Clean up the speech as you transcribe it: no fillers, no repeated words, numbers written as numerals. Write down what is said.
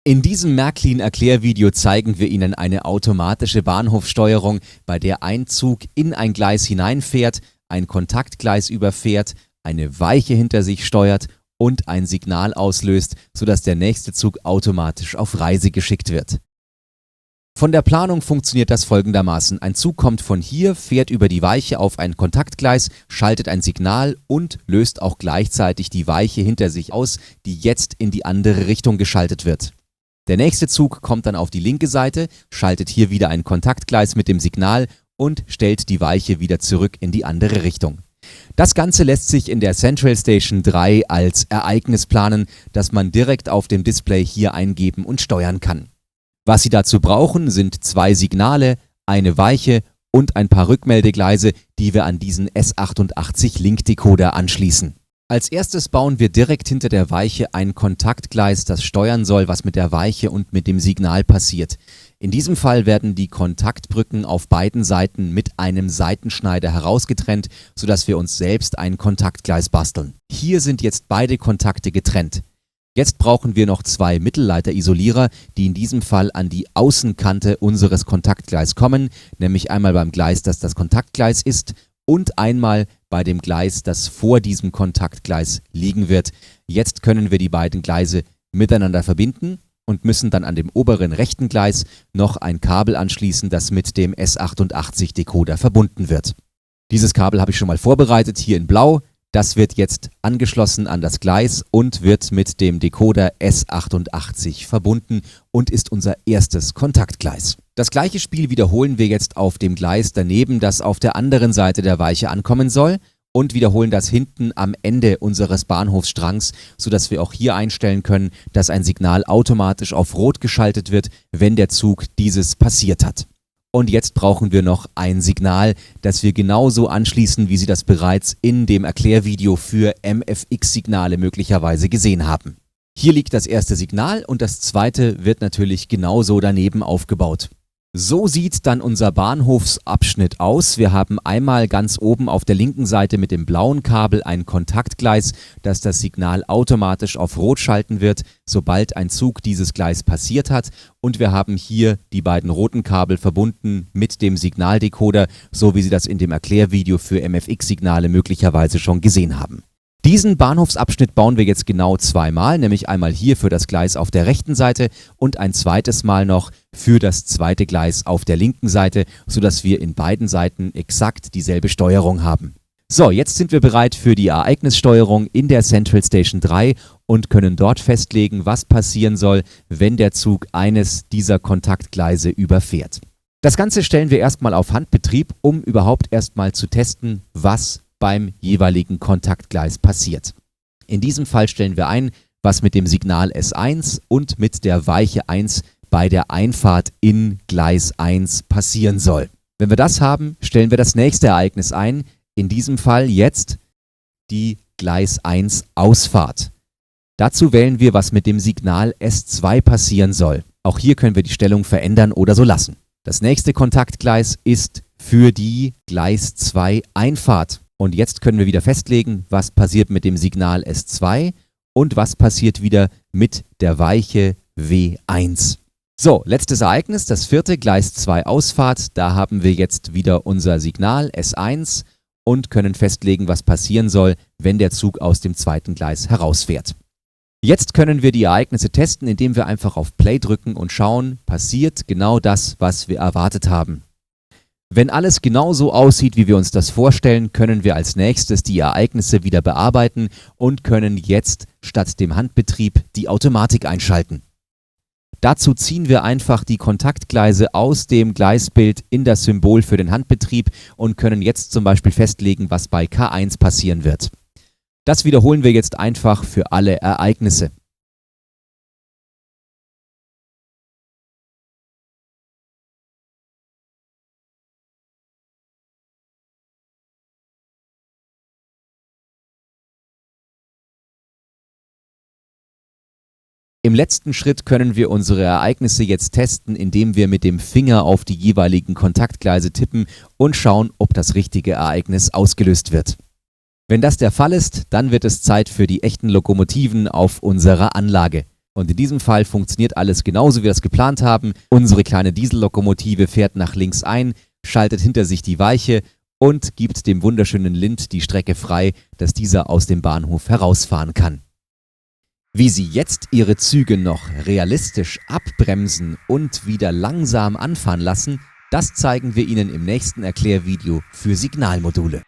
In diesem Märklin-Erklärvideo zeigen wir Ihnen eine automatische Bahnhofssteuerung, bei der ein Zug in ein Gleis hineinfährt, ein Kontaktgleis überfährt, eine Weiche hinter sich steuert und ein Signal auslöst, sodass der nächste Zug automatisch auf Reise geschickt wird. Von der Planung funktioniert das folgendermaßen. Ein Zug kommt von hier, fährt über die Weiche auf ein Kontaktgleis, schaltet ein Signal und löst auch gleichzeitig die Weiche hinter sich aus, die jetzt in die andere Richtung geschaltet wird. Der nächste Zug kommt dann auf die linke Seite, schaltet hier wieder ein Kontaktgleis mit dem Signal und stellt die Weiche wieder zurück in die andere Richtung. Das Ganze lässt sich in der Central Station 3 als Ereignis planen, das man direkt auf dem Display hier eingeben und steuern kann. Was Sie dazu brauchen, sind 2 Signale, eine Weiche und ein paar Rückmeldegleise, die wir an diesen S88 Link-Decoder anschließen. Als erstes bauen wir direkt hinter der Weiche ein Kontaktgleis, das steuern soll, was mit der Weiche und mit dem Signal passiert. In diesem Fall werden die Kontaktbrücken auf beiden Seiten mit einem Seitenschneider herausgetrennt, sodass wir uns selbst ein Kontaktgleis basteln. Hier sind jetzt beide Kontakte getrennt. Jetzt brauchen wir noch 2 Mittelleiter-Isolierer, die in diesem Fall an die Außenkante unseres Kontaktgleis kommen, nämlich einmal beim Gleis, das das Kontaktgleis ist, und einmal bei dem Gleis, das vor diesem Kontaktgleis liegen wird. Jetzt können wir die beiden Gleise miteinander verbinden und müssen dann an dem oberen rechten Gleis noch ein Kabel anschließen, das mit dem S88-Decoder verbunden wird. Dieses Kabel habe ich schon mal vorbereitet, hier in Blau. Das wird jetzt angeschlossen an das Gleis und wird mit dem Decoder S88 verbunden und ist unser erstes Kontaktgleis. Das gleiche Spiel wiederholen wir jetzt auf dem Gleis daneben, das auf der anderen Seite der Weiche ankommen soll, und wiederholen das hinten am Ende unseres Bahnhofsstrangs, sodass wir auch hier einstellen können, dass ein Signal automatisch auf Rot geschaltet wird, wenn der Zug dieses passiert hat. Und jetzt brauchen wir noch ein Signal, das wir genauso anschließen, wie Sie das bereits in dem Erklärvideo für MFX-Signale möglicherweise gesehen haben. Hier liegt das erste Signal und das zweite wird natürlich genauso daneben aufgebaut. So sieht dann unser Bahnhofsabschnitt aus. Wir haben einmal ganz oben auf der linken Seite mit dem blauen Kabel ein Kontaktgleis, das das Signal automatisch auf Rot schalten wird, sobald ein Zug dieses Gleis passiert hat. Und wir haben hier die beiden roten Kabel verbunden mit dem Signaldecoder, so wie Sie das in dem Erklärvideo für MFX-Signale möglicherweise schon gesehen haben. Diesen Bahnhofsabschnitt bauen wir jetzt genau 2-mal, nämlich einmal hier für das Gleis auf der rechten Seite und ein zweites Mal noch für das zweite Gleis auf der linken Seite, sodass wir in beiden Seiten exakt dieselbe Steuerung haben. So, jetzt sind wir bereit für die Ereignissteuerung in der Central Station 3 und können dort festlegen, was passieren soll, wenn der Zug eines dieser Kontaktgleise überfährt. Das Ganze stellen wir erstmal auf Handbetrieb, um überhaupt erstmal zu testen, was beim jeweiligen Kontaktgleis passiert. In diesem Fall stellen wir ein, was mit dem Signal S1 und mit der Weiche 1 bei der Einfahrt in Gleis 1 passieren soll. Wenn wir das haben, stellen wir das nächste Ereignis ein, in diesem Fall jetzt die Gleis 1 Ausfahrt. Dazu wählen wir, was mit dem Signal S2 passieren soll. Auch hier können wir die Stellung verändern oder so lassen. Das nächste Kontaktgleis ist für die Gleis 2 Einfahrt. Und jetzt können wir wieder festlegen, was passiert mit dem Signal S2 und was passiert wieder mit der Weiche W1. So, letztes Ereignis, das vierte, Gleis 2 Ausfahrt. Da haben wir jetzt wieder unser Signal S1 und können festlegen, was passieren soll, wenn der Zug aus dem zweiten Gleis herausfährt. Jetzt können wir die Ereignisse testen, indem wir einfach auf Play drücken und schauen, passiert genau das, was wir erwartet haben. Wenn alles genau so aussieht, wie wir uns das vorstellen, können wir als nächstes die Ereignisse wieder bearbeiten und können jetzt statt dem Handbetrieb die Automatik einschalten. Dazu ziehen wir einfach die Kontaktgleise aus dem Gleisbild in das Symbol für den Handbetrieb und können jetzt zum Beispiel festlegen, was bei K1 passieren wird. Das wiederholen wir jetzt einfach für alle Ereignisse. Im letzten Schritt können wir unsere Ereignisse jetzt testen, indem wir mit dem Finger auf die jeweiligen Kontaktgleise tippen und schauen, ob das richtige Ereignis ausgelöst wird. Wenn das der Fall ist, dann wird es Zeit für die echten Lokomotiven auf unserer Anlage. Und in diesem Fall funktioniert alles genauso, wie wir es geplant haben. Unsere kleine Diesellokomotive fährt nach links ein, schaltet hinter sich die Weiche und gibt dem wunderschönen Lind die Strecke frei, dass dieser aus dem Bahnhof herausfahren kann. Wie Sie jetzt Ihre Züge noch realistisch abbremsen und wieder langsam anfahren lassen, das zeigen wir Ihnen im nächsten Erklärvideo für Signalmodule.